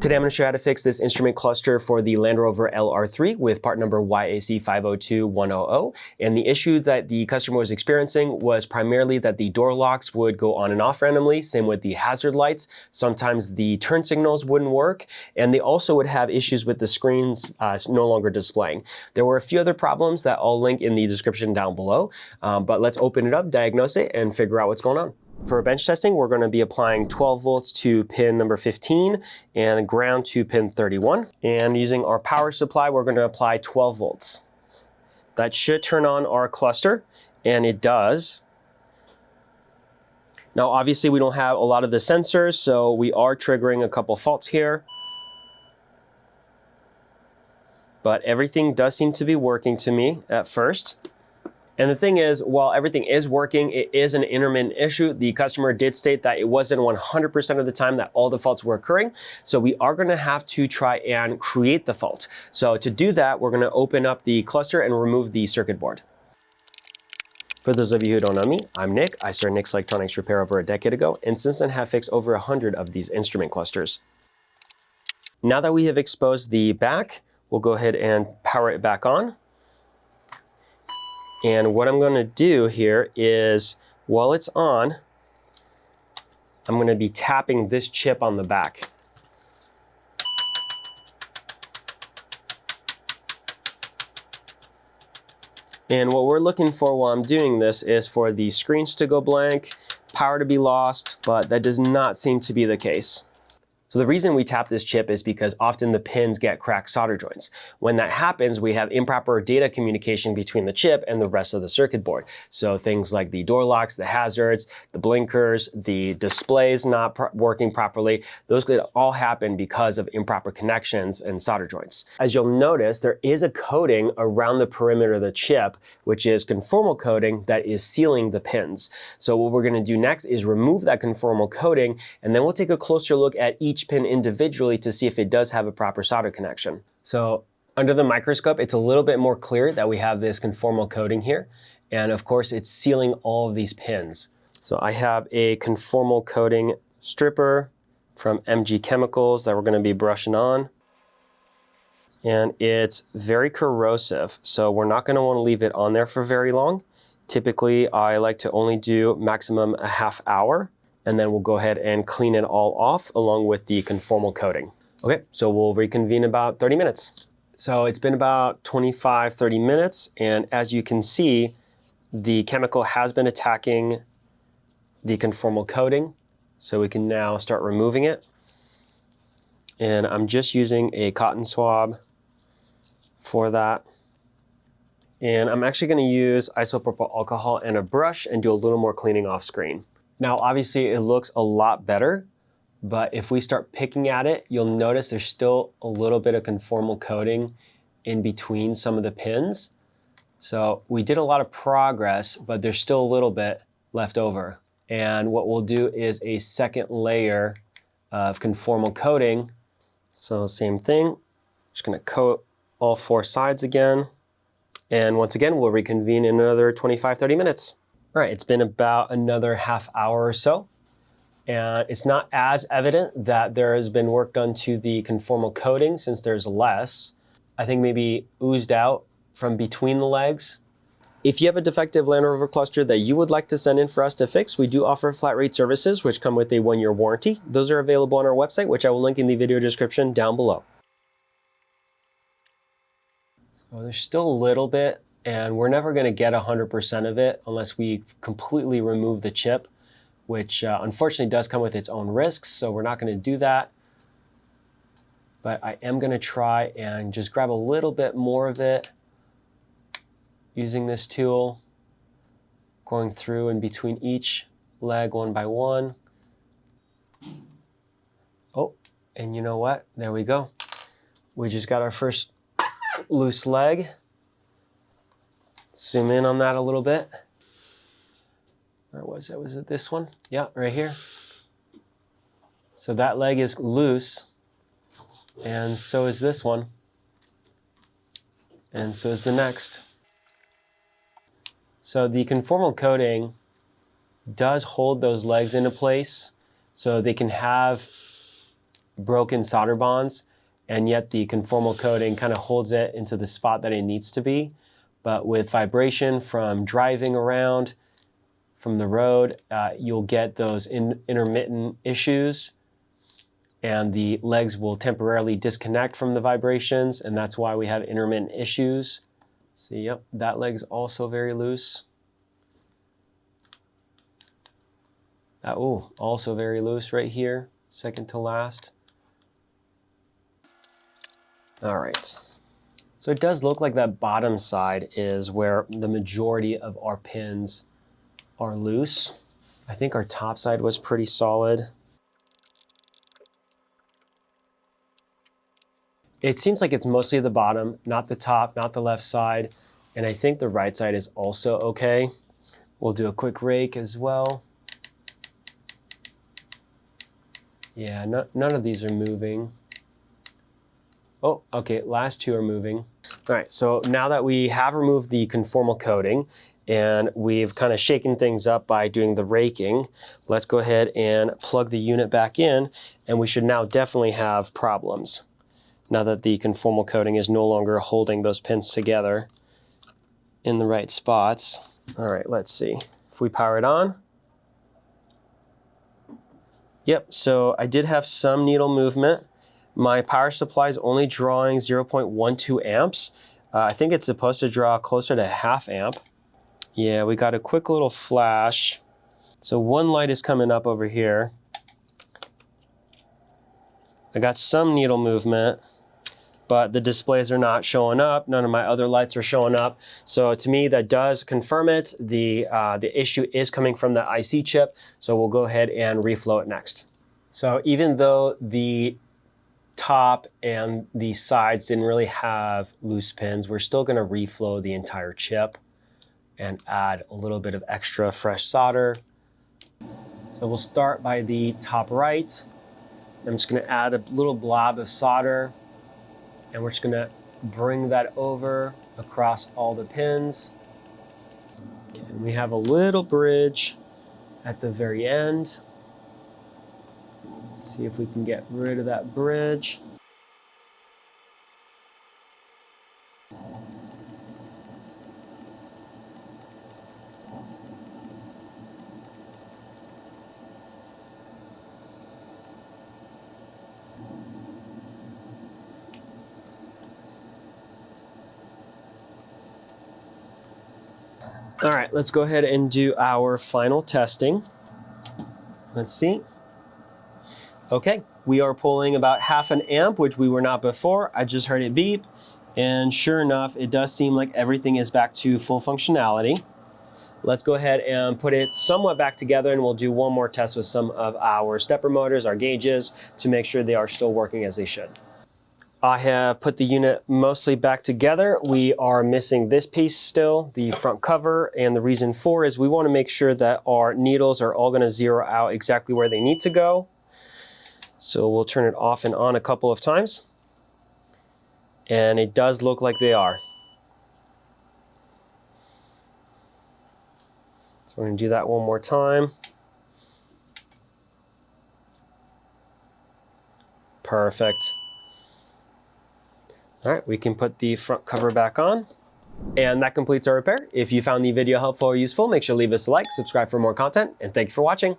Today I'm going to show you how to fix this instrument cluster for the Land Rover LR3 with part number YAC502100. And the issue that the customer was experiencing was primarily that the door locks would go on and off randomly, same with the hazard lights. Sometimes the turn signals wouldn't work, and they also would have issues with the screens no longer displaying. There were a few other problems that I'll link in the description down below, but let's open it up, diagnose it, and figure out what's going on. For bench testing, we're going to be applying 12 volts to pin number 15 and ground to pin 31. And using our power supply, we're going to apply 12 volts. That should turn on our cluster, and it does. Now, obviously, we don't have a lot of the sensors, so we are triggering a couple faults here. But everything does seem to be working to me at first. And the thing is, while everything is working, it is an intermittent issue. The customer did state that it wasn't 100% of the time that all the faults were occurring. So we are going to have to try and create the fault. So to do that, we're going to open up the cluster and remove the circuit board. For those of you who don't know me, I'm Nick. I started Nick's Electronics Repair over a decade ago, and since then have fixed over 100 of these instrument clusters. Now that we have exposed the back, we'll go ahead and power it back on. And what I'm going to do here is, while it's on, I'm going to be tapping this chip on the back. And what we're looking for while I'm doing this is for the screens to go blank, power to be lost, but that does not seem to be the case. So the reason we tap this chip is because often the pins get cracked solder joints. When that happens, we have improper data communication between the chip and the rest of the circuit board. So things like the door locks, the hazards, the blinkers, the displays not working properly, those could all happen because of improper connections and solder joints. As you'll notice, there is a coating around the perimeter of the chip, which is conformal coating that is sealing the pins. So what we're going to do next is remove that conformal coating, and then we'll take a closer look at each pin individually to see if it does have a proper solder connection. So under the microscope, it's a little bit more clear that we have this conformal coating here. And of course, it's sealing all of these pins. So I have a conformal coating stripper from MG Chemicals that we're going to be brushing on. And it's very corrosive, so we're not going to want to leave it on there for very long. Typically, I like to only do maximum a half hour. And then we'll go ahead and clean it all off along with the conformal coating. Okay, so we'll reconvene about 30 minutes. So it's been about 25-30 minutes, and as you can see, the chemical has been attacking the conformal coating, so we can now start removing it. And I'm just using a cotton swab for that. And I'm actually going to use isopropyl alcohol and a brush and do a little more cleaning off screen. Now, obviously, it looks a lot better, but if we start picking at it, you'll notice there's still a little bit of conformal coating in between some of the pins. So we did a lot of progress, but there's still a little bit left over. And what we'll do is a second layer of conformal coating. So same thing, just gonna coat all four sides again. And once again, we'll reconvene in another 25-30 minutes. All right, it's been about another half hour or so, and it's not as evident that there has been work done to the conformal coating since there's less. I think maybe oozed out from between the legs. If you have a defective Land Rover cluster that you would like to send in for us to fix, we do offer flat rate services, which come with a 1-year warranty. Those are available on our website, which I will link in the video description down below. So there's still a little bit, and we're never going to get 100% of it unless we completely remove the chip, which unfortunately does come with its own risks, so we're not going to do that. But I am going to try and just grab a little bit more of it using this tool, going through in between each leg one by one. Oh, and you know what? There we go. We just got our first loose leg. Zoom in on that a little bit. Where was it? Was it this one? Yeah, right here. So that leg is loose, and so is this one, and so is the next. So the conformal coating does hold those legs into place so they can have broken solder bonds, and yet the conformal coating kind of holds it into the spot that it needs to be. But with vibration from driving around from the road, you'll get those intermittent issues, and the legs will temporarily disconnect from the vibrations, and that's why we have intermittent issues. See, yep, that leg's also very loose. Also very loose right here, second to last. All right. So it does look like that bottom side is where the majority of our pins are loose. I think our top side was pretty solid. It seems like it's mostly the bottom, not the top, not the left side. And I think the right side is also okay. We'll do a quick rake as well. Yeah, none of these are moving. Oh, okay, last two are moving. All right, so now that we have removed the conformal coating and we've kind of shaken things up by doing the raking, let's go ahead and plug the unit back in, and we should now definitely have problems now that the conformal coating is no longer holding those pins together in the right spots. All right, let's see. If we power it on. Yep, so I did have some needle movement. My power supply is only drawing 0.12 amps. I think it's supposed to draw closer to ½ amp. Yeah, we got a quick little flash. So one light is coming up over here. I got some needle movement, but the displays are not showing up. None of my other lights are showing up. So to me, that does confirm it. The issue is coming from the IC chip. So we'll go ahead and reflow it next. So even though the top and the sides didn't really have loose pins, we're still going to reflow the entire chip and add a little bit of extra fresh solder. So we'll start by the top right. I'm just going to add a little blob of solder, and we're just going to bring that over across all the pins. Okay, and we have a little bridge at the very end. See if we can get rid of that bridge. All right, let's go ahead and do our final testing. Let's see. Okay, we are pulling about ½ amp, which we were not before. I just heard it beep, and sure enough, it does seem like everything is back to full functionality. Let's go ahead and put it somewhat back together, and we'll do one more test with some of our stepper motors, our gauges, to make sure they are still working as they should. I have put the unit mostly back together. We are missing this piece still, the front cover, and the reason for is we want to make sure that our needles are all going to zero out exactly where they need to go. So we'll turn it off and on a couple of times, and it does look like they are. So we're going to do that one more time. Perfect. All right, we can put the front cover back on. And that completes our repair. If you found the video helpful or useful, make sure to leave us a like, subscribe for more content, and thank you for watching.